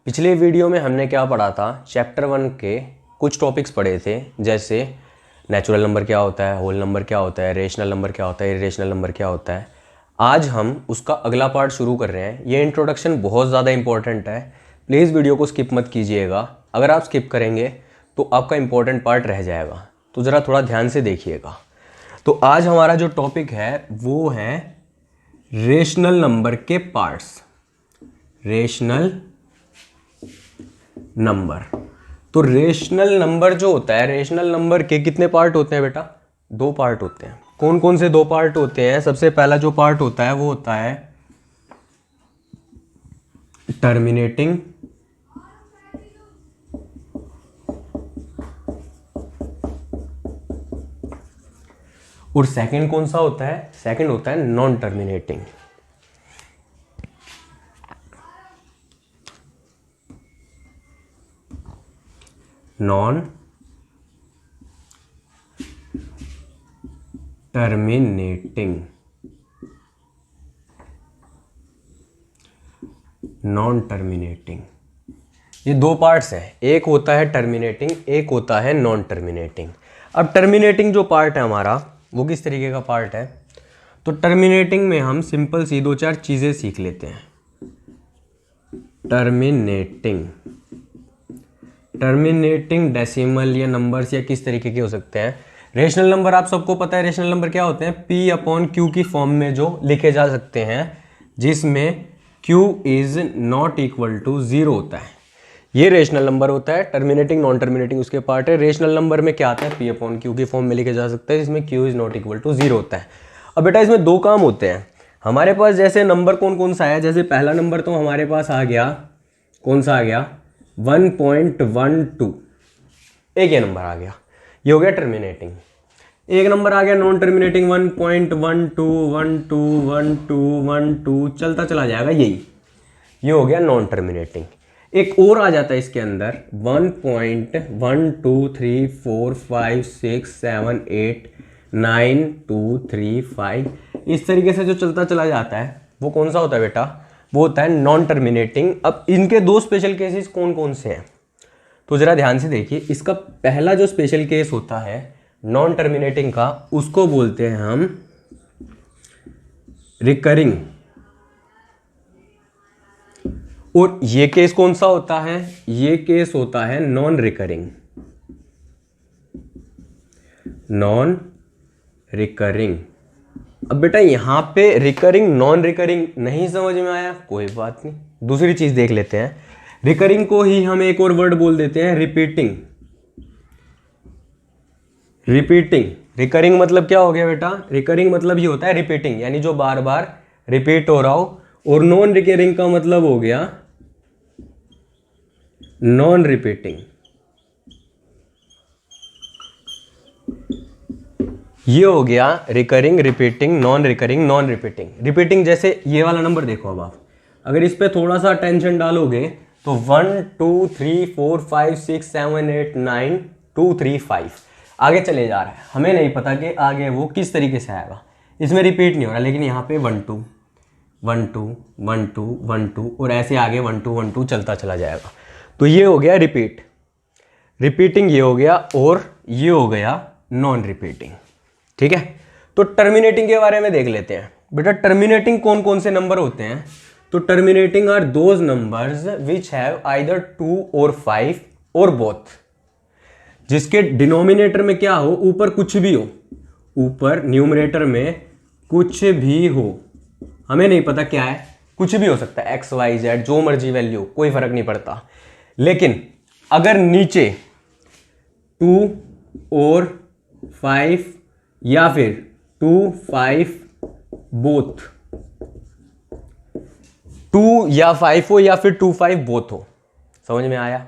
पिछले वीडियो में हमने क्या पढ़ा था, चैप्टर 1 के कुछ टॉपिक्स पढ़े थे, जैसे नेचुरल नंबर क्या होता है, होल नंबर क्या होता है, रेशनल नंबर क्या होता है, इरेशनल नंबर क्या होता है। आज हम उसका अगला पार्ट शुरू कर रहे हैं। ये इंट्रोडक्शन बहुत ज़्यादा इंपॉर्टेंट है, प्लीज़ वीडियो को स्किप मत कीजिएगा। अगर आप स्किप करेंगे तो आपका इंपॉर्टेंट पार्ट रह जाएगा, तो ज़रा थोड़ा ध्यान से देखिएगा। तो आज हमारा जो टॉपिक है वो है रेशनल नंबर के पार्ट्स। रेशनल नंबर, तो रेशनल नंबर जो होता है, रेशनल नंबर के कितने पार्ट होते हैं बेटा? 2 पार्ट होते हैं। कौन कौन से 2 पार्ट होते हैं? सबसे पहला जो पार्ट होता है वो होता है टर्मिनेटिंग और सेकंड कौन सा होता है? सेकंड होता है non terminating. Non terminating, non terminating, ये 2 पार्ट्स हैं। एक होता है टर्मिनेटिंग, एक होता है नॉन टर्मिनेटिंग। अब टर्मिनेटिंग जो पार्ट है हमारा वो किस तरीके का पार्ट है? तो टर्मिनेटिंग में हम सिंपल सी 2-4 चीज़ें सीख लेते हैं। टर्मिनेटिंग डेसिमल या नंबर्स या किस तरीके के हो सकते हैं। रेशनल नंबर आप सबको पता है, रेशनल नंबर क्या होते हैं? P/Q की फॉर्म में जो लिखे जा सकते हैं, जिसमें Q is not equal to 0 होता है, ये रेशनल नंबर होता है। टर्मिनेटिंग नॉन टर्मिनेटिंग उसके पार्ट है। रेशनल नंबर में क्या आता है? P/Q की फॉर्म में लिखे जा सकता है, जिसमें Q is not equal to 0 होता है। अब बेटा इसमें 2 काम होते हैं हमारे पास। जैसे नंबर कौन कौन सा है? जैसे पहला नंबर तो हमारे पास आ गया, कौन सा आ गया? 1.12, एक ये नंबर आ गया, ये हो गया टर्मिनेटिंग। एक नंबर आ गया नॉन टर्मिनेटिंग, 1.12 चलता चला जाएगा, यही ये हो गया नॉन टर्मिनेटिंग। एक और आ जाता है इसके अंदर 1.123456789235, इस तरीके से जो चलता चला जाता है वो कौन सा होता है बेटा? वो होता है नॉन टर्मिनेटिंग। अब इनके 2 स्पेशल केसेस कौन कौन से हैं, तो जरा ध्यान से देखिए। इसका पहला जो स्पेशल केस होता है नॉन टर्मिनेटिंग का, उसको बोलते हैं हम रिकरिंग। और ये केस कौन सा होता है? ये केस होता है नॉन रिकरिंग। Non recurring. अब बेटा यहां पे रिकरिंग नॉन रिकरिंग नहीं समझ में आया, कोई बात नहीं, दूसरी चीज देख लेते हैं। रिकरिंग को ही हम एक और वर्ड बोल देते हैं रिपीटिंग। रिकरिंग मतलब क्या हो गया बेटा? रिकरिंग मतलब ये होता है रिपीटिंग, यानी जो बार बार रिपीट हो रहा हो। और नॉन रिकरिंग का मतलब हो गया नॉन रिपीटिंग। ये हो गया recurring, repeating, non recurring, non repeating. Repeating जैसे ये वाला नंबर देखो, अब आप अगर इस पे थोड़ा सा टेंशन डालोगे तो 1 2 3 4 5 6 7 8 9 2 3 5 आगे चले जा रहा है। हमें नहीं पता कि आगे वो किस तरीके से आएगा, इसमें रिपीट नहीं हो रहा, लेकिन यहाँ पे 1 2 1 2 1 2 1 2 और ऐसे आगे 1 2 1 2 चलता चला जाएगा। तो ये हो गया रिपीटिंग ये हो गया, और ये हो गया नॉन रिपीटिंग। ठीक है, तो टर्मिनेटिंग के बारे में देख लेते हैं। बेटा टर्मिनेटिंग कौन कौन से नंबर होते हैं? तो terminating are those numbers which have either 2 और 5 और बोथ, जिसके डिनोमिनेटर में क्या हो? ऊपर कुछ भी हो, ऊपर न्यूमरेटर में कुछ भी हो, हमें नहीं पता क्या है, कुछ भी हो सकता है, x y z जो मर्जी वैल्यू, कोई फर्क नहीं पड़ता। लेकिन अगर नीचे 2 और 5 या फिर 2 5 बोथ, 2 या 5 हो या फिर 2 5 बोथ हो। समझ में आया?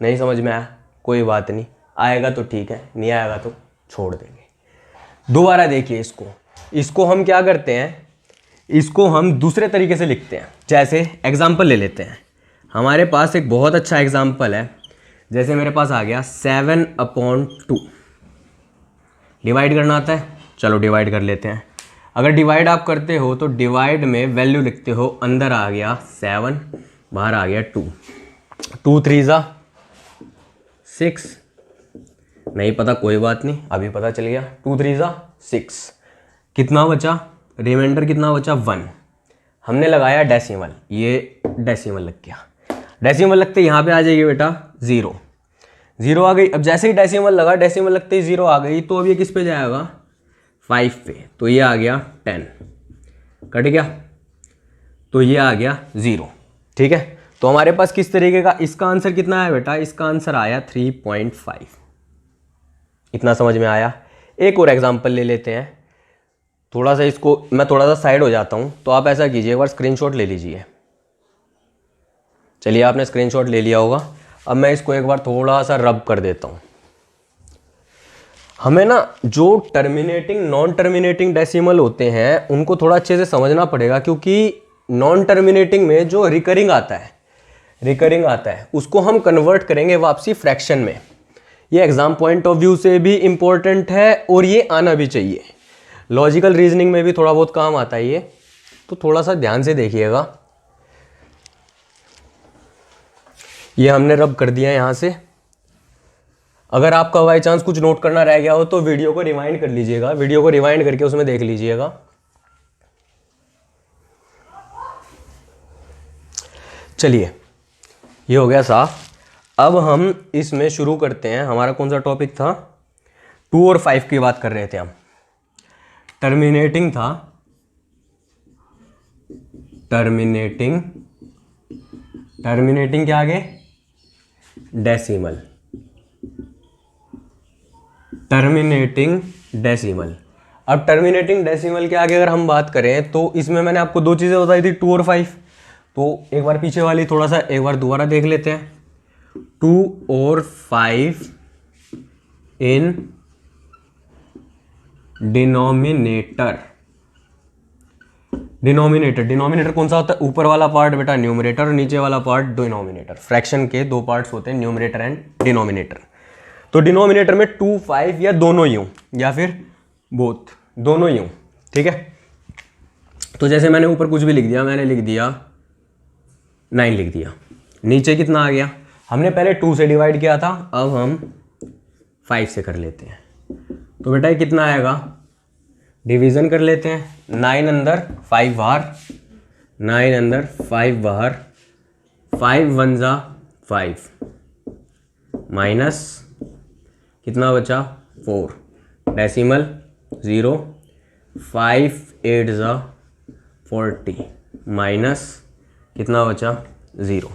नहीं समझ में आया कोई बात नहीं, आएगा तो ठीक है, नहीं आएगा तो छोड़ देंगे। दोबारा देखिए इसको हम क्या करते हैं, इसको हम दूसरे तरीके से लिखते हैं। जैसे एग्जाम्पल ले लेते हैं, हमारे पास एक बहुत अच्छा एग्जाम्पल है। जैसे मेरे पास आ गया 7/2, डिवाइड करना आता है, चलो डिवाइड कर लेते हैं। अगर डिवाइड आप करते हो तो डिवाइड में वैल्यू लिखते हो, अंदर आ गया 7, बाहर आ गया 2। 2 3 ज़ा 6, नहीं पता कोई बात नहीं, अभी पता चल गया। 2 3 ज़ा 6, कितना बचा, रिमाइंडर कितना बचा 1। हमने लगाया डेसिमल, ये डेसिमल लग गया। डेसिमल लगते यहाँ पे आ जाएगी बेटा 0, 0 आ गई। अब जैसे ही डेसिमल लगा, डेसिमल लगते ही 0 आ गई, तो अब ये किस पे जाएगा 5 पे, तो ये आ गया 10, कट गया, तो ये आ गया 0। ठीक है, तो हमारे पास किस तरीके का, इसका आंसर कितना है बेटा, इसका आंसर आया 3.5। इतना समझ में आया। एक और एग्जांपल ले लेते हैं, थोड़ा सा इसको मैं थोड़ा सा साइड हो जाता हूं, तो आप ऐसा कीजिए, एक बार स्क्रीनशॉट ले लीजिए। चलिए आपने स्क्रीनशॉट ले लिया होगा। अब मैं इसको एक बार थोड़ा सा रब कर देता हूं। हमें ना जो टर्मिनेटिंग नॉन टर्मिनेटिंग डेसिमल होते हैं उनको थोड़ा अच्छे से समझना पड़ेगा, क्योंकि नॉन टर्मिनेटिंग में जो रिकरिंग आता है उसको हम कन्वर्ट करेंगे वापसी फ्रैक्शन में। ये एग्जाम पॉइंट ऑफ व्यू से भी इंपॉर्टेंट है और ये आना भी चाहिए। लॉजिकल रीजनिंग में भी थोड़ा बहुत काम आता है ये, तो थोड़ा सा ध्यान से देखिएगा। ये हमने रब कर दिया यहां से। अगर आपका बाई चांस कुछ नोट करना रह गया हो तो वीडियो को रिवाइंड कर लीजिएगा, वीडियो को रिवाइंड करके उसमें देख लीजिएगा। चलिए ये हो गया साफ। अब हम इसमें शुरू करते हैं। हमारा कौन सा टॉपिक था, 2 और 5 की बात कर रहे थे हम। टर्मिनेटिंग था, टर्मिनेटिंग के आगे डेसिमल, टर्मिनेटिंग डेसिमल। अब टर्मिनेटिंग डेसिमल के आगे अगर हम बात करें तो इसमें मैंने आपको 2 चीज़ें बताई थी, 2 और 5। तो एक बार पीछे वाली थोड़ा सा एक बार दोबारा देख लेते हैं। 2 और 5 इन डिनोमिनेटर। डिनोमिनेटर कौन सा होता है, ऊपर वाला पार्ट बेटा न्यूमरेटर और नीचे वाला पार्ट डिनोमिनेटर। फ्रैक्शन के 2 पार्ट्स होते हैं, न्यूमरेटर एंड डिनोमिनेटर। तो डिनोमिनेटर में 2 5 या दोनों यूं, या फिर बोथ, दोनों यूं। ठीक है, तो जैसे मैंने ऊपर कुछ भी लिख दिया, मैंने लिख दिया 9 लिख दिया, नीचे कितना आ गया, हमने पहले 2 से डिवाइड किया था, अब हम 5 से कर लेते हैं। तो बेटा ये कितना आएगा, डिवीजन कर लेते हैं। 9 अंदर 5 बाहर, 9 अंदर 5 बाहर, 5 1 जा 5 माइनस कितना बचा 4, डेसिमल 0, 5 8 जा 40 माइनस कितना बचा 0।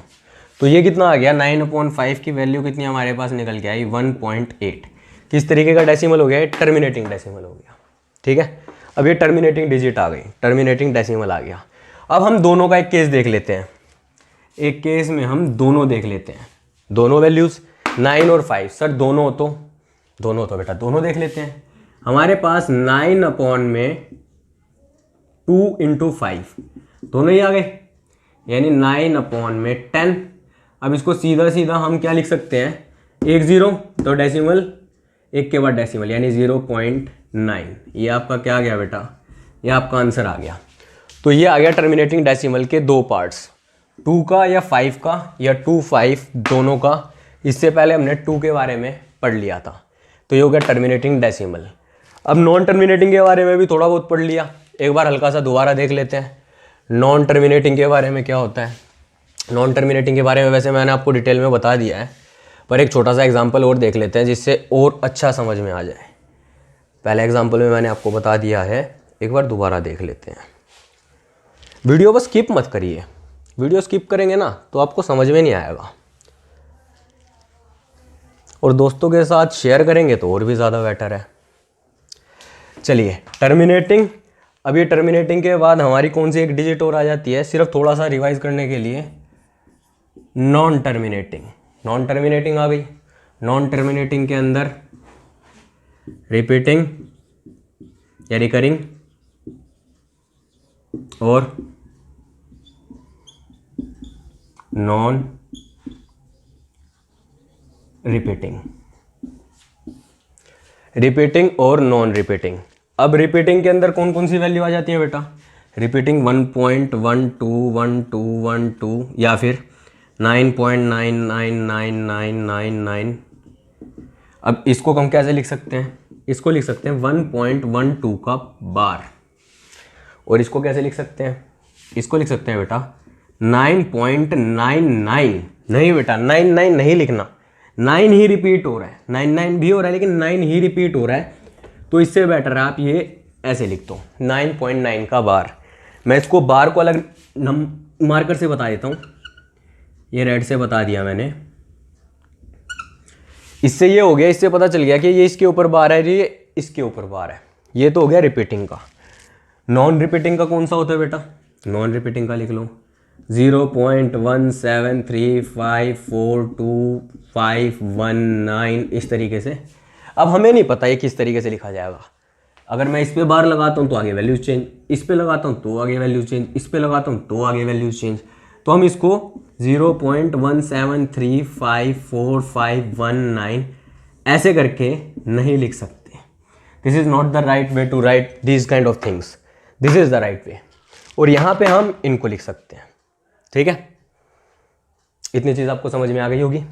तो ये कितना आ गया, 9/5 की वैल्यू कितनी हमारे पास निकल के आई 1.8। किस तरीके का डेसिमल हो गया, टर्मिनेटिंग डेसिमल हो गया। ठीक है, अब ये टर्मिनेटिंग डिजिट आ गई, टर्मिनेटिंग डेसिमल आ गया। अब हम दोनों का एक केस देख लेते हैं। एक केस में हम दोनों देख लेते हैं, दोनों वैल्यूज 9 और 5। सर दोनों तो बेटा दोनों देख लेते हैं। हमारे पास 9 में 2 × 5 दोनों ही आ गए, यानी 9 में 10। अब इसको सीधा सीधा हम क्या लिख सकते हैं, 1 0 तो डेसिमल, एक के बाद डेसिमल यानी 0.9। ये आपका क्या आ गया बेटा, ये आपका आंसर आ गया। तो ये आ गया टर्मिनेटिंग डेसिमल के 2 पार्ट्स, 2 का या 5 का, या 2 5 दोनों का। इससे पहले हमने 2 के बारे में पढ़ लिया था, तो ये हो गया टर्मिनेटिंग डेसिमल। अब नॉन टर्मिनेटिंग के बारे में भी थोड़ा बहुत पढ़ लिया, एक बार हल्का सा दोबारा देख लेते हैं। नॉन टर्मिनेटिंग के बारे में क्या होता है, नॉन टर्मिनेटिंग के बारे में वैसे मैंने आपको डिटेल में बता दिया है, पर एक छोटा सा एग्जांपल और देख लेते हैं जिससे और अच्छा समझ में आ जाए। पहले एग्जांपल में मैंने आपको बता दिया है, एक बार दोबारा देख लेते हैं। वीडियो बस स्किप मत करिए, वीडियो स्किप करेंगे ना तो आपको समझ में नहीं आएगा, और दोस्तों के साथ शेयर करेंगे तो और भी ज़्यादा बेटर है। चलिए टर्मिनेटिंग, अब ये टर्मिनेटिंग के बाद हमारी कौन सी एक डिजिट और आ जाती है, सिर्फ थोड़ा सा रिवाइज करने के लिए, नॉन टर्मिनेटिंग। नॉन टर्मिनेटिंग आ गई। नॉन टर्मिनेटिंग के अंदर रिपीटिंग या रिकरिंग और नॉन रिपीटिंग, रिपीटिंग और नॉन रिपीटिंग। अब रिपीटिंग के अंदर कौन कौन सी वैल्यू आ जाती है बेटा, रिपीटिंग 1.121212 या फिर 9.999999। अब इसको हम कैसे लिख सकते हैं? इसको लिख सकते हैं 1.12 का बार। और इसको कैसे लिख सकते हैं? इसको लिख सकते हैं बेटा 9.99। नहीं बेटा 99 नहीं लिखना, 9 ही रिपीट हो रहा है, 99 भी हो रहा है लेकिन 9 ही रिपीट हो रहा है। तो इससे बेटर है आप ये ऐसे लिख दो 9.9 का बार। मैं इसको बार को अलग मार्कर से बता देता हूँ, ये रेड से बता दिया मैंने। इससे ये हो गया, इससे पता चल गया कि ये इसके ऊपर बार है, ये इसके ऊपर बार है। ये तो हो गया रिपीटिंग का। नॉन रिपीटिंग का कौन सा होता है बेटा? नॉन रिपीटिंग का लिख लो 0.17354251 इस तरीके से। अब हमें नहीं पता ये किस तरीके से लिखा जाएगा। अगर मैं इस पे बार लगाता हूँ तो आगे वैल्यूज चेंज, इस पे लगाता हूँ तो आगे वैल्यूज चेंज, इस पे लगाता हूँ तो आगे वैल्यूज चेंज। तो हम इसको 0.17354519 ऐसे करके नहीं लिख सकते। This is not the right way to write this kind of things, this is the right way. और यहाँ पे हम इनको लिख सकते हैं। ठीक है, इतनी चीज़ आपको समझ में आ गई होगी।